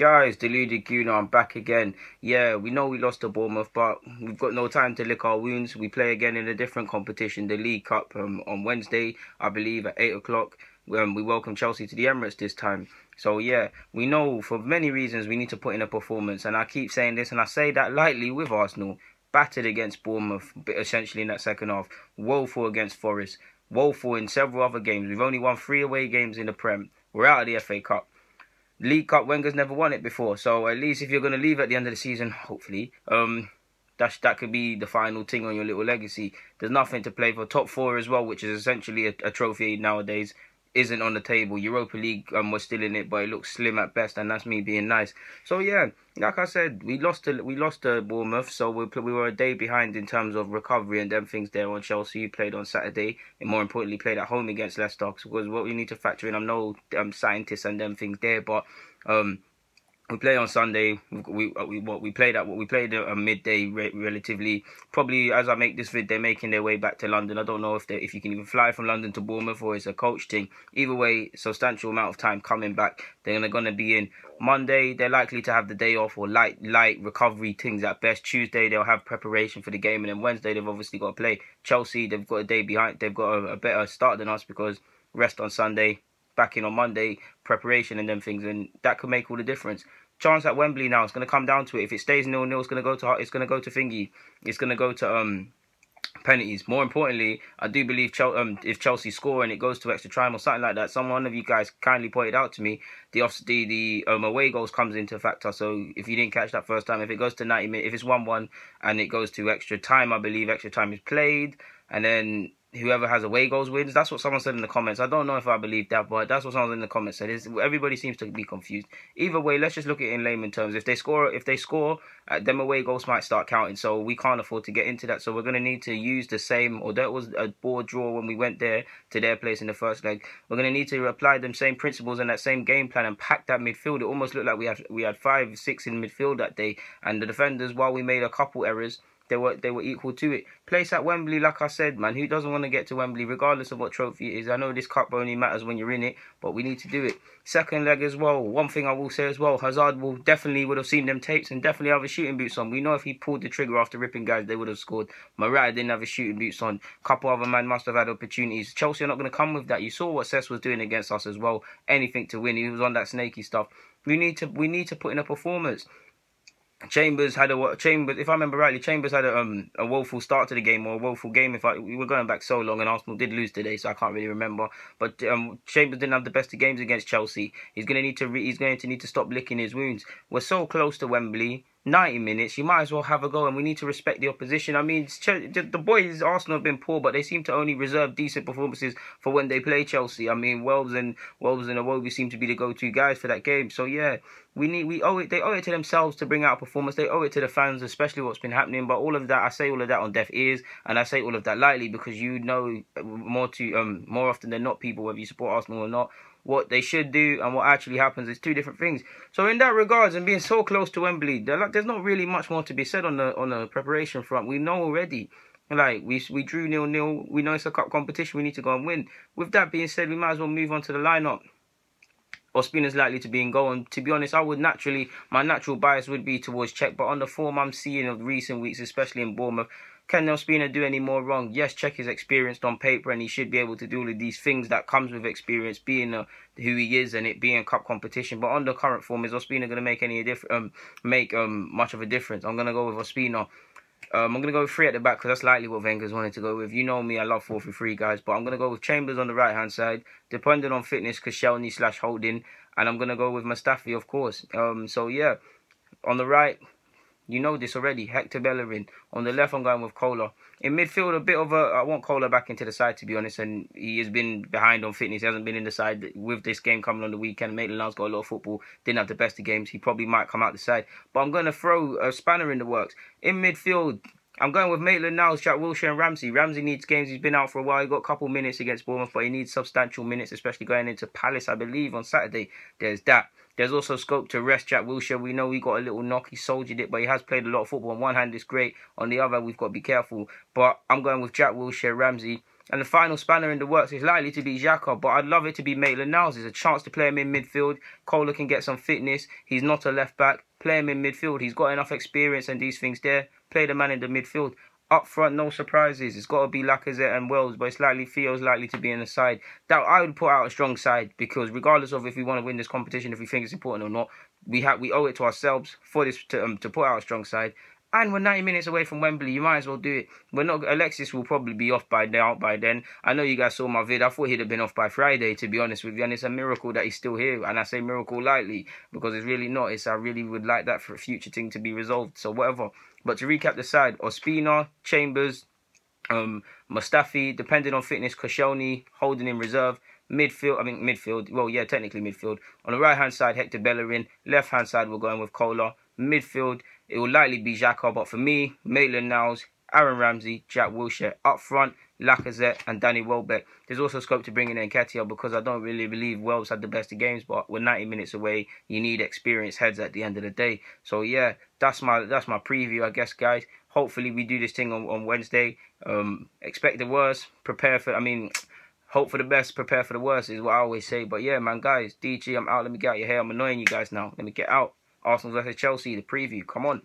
Guys, Deluded Guna, I'm back again. Yeah, we know we lost to Bournemouth, but we've got no time to lick our wounds. We play again in a different competition, the League Cup, on Wednesday, I believe, at 8 o'clock. We welcome Chelsea to the Emirates this time. So, yeah, we know for many reasons we need to put in a performance. And I keep saying this, and I say that lightly with Arsenal. Battered against Bournemouth, essentially in that second half. Woeful against Forest. Woeful in several other games. We've only won 3 away games in the Prem. We're out of the FA Cup. League Cup, Wenger's never won it before, so at least if you're going to leave at the end of the season, hopefully, that could be the final thing on your little legacy. There's nothing to play for. Top 4 as well, which is essentially a trophy nowadays, isn't on the table. Europa League was still in it, but it looks slim at best, and that's me being nice. So yeah, like I said, we lost to Bournemouth, so we were a day behind in terms of recovery and them things there on Chelsea. Played on Saturday, and more importantly, played at home against Leicester. Because what we need to factor in, I'm no scientist and them things there, but we play on Sunday. We played at midday relatively. Probably as I make this vid, they're making their way back to London. I don't know if you can even fly from London to Bournemouth or it's a coach thing. Either way, substantial amount of time coming back. They're gonna be in Monday. They're likely to have the day off or light recovery things at best. Tuesday they'll have preparation for the game, and then Wednesday they've obviously got to play Chelsea. They've got a day behind. They've got a better start than us because rest on Sunday, back in on Monday, preparation and them things, and that could make all the difference. Chance at Wembley now. It's going to come down to it. If it stays 0-0, it's going to go to thingy. It's going to go to penalties. More importantly, I do believe if Chelsea score and it goes to extra time or something like that, one of you guys kindly pointed out to me, the away goals comes into factor. So if you didn't catch that first time, if it goes to 90 minutes, if it's 1-1 and it goes to extra time, I believe extra time is played, and then whoever has away goals wins. That's what someone said in the comments. I don't know if I believe that, but that's what someone in the comments said. Everybody seems to be confused. Either way, let's just look at it in layman terms. If they score, them away goals might start counting. So we can't afford to get into that. So we're going to need to use the same, or that was a board draw when we went there to their place in the first leg. We're going to need to apply them same principles and that same game plan and pack that midfield. It almost looked like we had 5, 6 in midfield that day, and the defenders, while we made a couple errors, they were equal to it. Place at Wembley, like I said, man, who doesn't want to get to Wembley, regardless of what trophy it is? I know this cup only matters when you're in it, but we need to do it. Second leg as well. One thing I will say as well, Hazard would have seen them tapes and definitely have his shooting boots on. We know if he pulled the trigger after ripping guys, they would have scored. Morata didn't have his shooting boots on. Couple other men must have had opportunities. Chelsea are not going to come with that. You saw what Cesc was doing against us as well. Anything to win. He was on that snaky stuff. We need to put in a performance. Chambers, if I remember rightly, Chambers had a woeful start to the game, or a woeful game. We were going back so long, and Arsenal did lose today, so I can't really remember. But Chambers didn't have the best of games against Chelsea. He's going to need to stop licking his wounds. We're so close to Wembley. 90 minutes, you might as well have a go, and we need to respect the opposition. I mean, the boys, Arsenal have been poor, but they seem to only reserve decent performances for when they play Chelsea. I mean, Wells and Iwobi seem to be the go-to guys for that game. So yeah, they owe it to themselves to bring out a performance. They owe it to the fans, especially what's been happening. But all of that, I say all of that on deaf ears, and I say all of that lightly because you know more often than not, people, whether you support Arsenal or not, what they should do and what actually happens is two different things. So in that regards, and being so close to Wembley, there's not really much more to be said on the preparation front. We know already. Like, we drew 0-0. We know it's a cup competition. We need to go and win. With that being said, we might as well move on to the lineup. Ospina's likely to be in goal, and to be honest, my natural bias would be towards Cech, but on the form I'm seeing of recent weeks, especially in Bournemouth, can Ospina do any more wrong? Yes, Cech is experienced on paper, and he should be able to do all of these things that comes with experience, being who he is and it being cup competition. But on the current form, is Ospina going to make much of a difference? I'm going to go with Ospina. I'm going to go with 3 at the back because that's likely what Wenger's wanted to go with. You know me, I love 4-3-3, guys. But I'm going to go with Chambers on the right-hand side. Depending on fitness, Koscielny/Holding. And I'm going to go with Mustafi, of course. So, yeah. On the right, you know this already. Hector Bellerin. On the left, I'm going with Kohler. In midfield, I want Kohler back into the side, to be honest. And he has been behind on fitness. He hasn't been in the side with this game coming on the weekend. Maitland-Niles got a lot of football. Didn't have the best of games. He probably might come out the side. But I'm going to throw a spanner in the works. In midfield, I'm going with Maitland-Niles, Jack Wilshere and Ramsey. Ramsey needs games. He's been out for a while. He got a couple minutes against Bournemouth, but he needs substantial minutes, especially going into Palace, I believe, on Saturday. There's that. There's also scope to rest Jack Wilshere. We know he got a little knock. He soldiered it, but he has played a lot of football. On one hand, it's great. On the other, we've got to be careful. But I'm going with Jack Wilshere, Ramsey. And the final spanner in the works is likely to be Xhaka, but I'd love it to be Maitland-Niles. There's a chance to play him in midfield. Kohler can get some fitness. He's not a left-back. Play him in midfield. He's got enough experience and these things there. Play the man in the midfield. Up front, no surprises. It's got to be Lacazette and Wells, but Theo's likely to be in the side. That I would put out a strong side, because regardless of if we want to win this competition, if we think it's important or not, we owe it to ourselves for this to put out a strong side. And we're 90 minutes away from Wembley. You might as well do it. We're not. Alexis will probably be off by then. I know you guys saw my vid. I thought he'd have been off by Friday, to be honest with you. And it's a miracle that he's still here. And I say miracle lightly, because it's really not. I really would like that for a future thing to be resolved. So whatever. But to recap the side, Ospina, Chambers, Mustafi, depending on fitness, Koscielny, holding in reserve. Midfield. Well, yeah, technically midfield. On the right-hand side, Hector Bellerin. Left-hand side, we're going with Kohler. Midfield, it will likely be Xhaka, but for me, Maitland-Niles, Aaron Ramsey, Jack Wilshere. Up front, Lacazette and Danny Welbeck. There's also scope to bring in Nketiah, because I don't really believe Wells had the best of games, but we're 90 minutes away. You need experienced heads at the end of the day. So yeah, that's my preview, I guess, guys. Hopefully we do this thing on Wednesday. Expect the worst, hope for the best, prepare for the worst is what I always say. But yeah, man, guys, DG, I'm out. Let me get out your hair. I'm annoying you guys now. Let me get out. Arsenal versus Chelsea, the preview. Come on.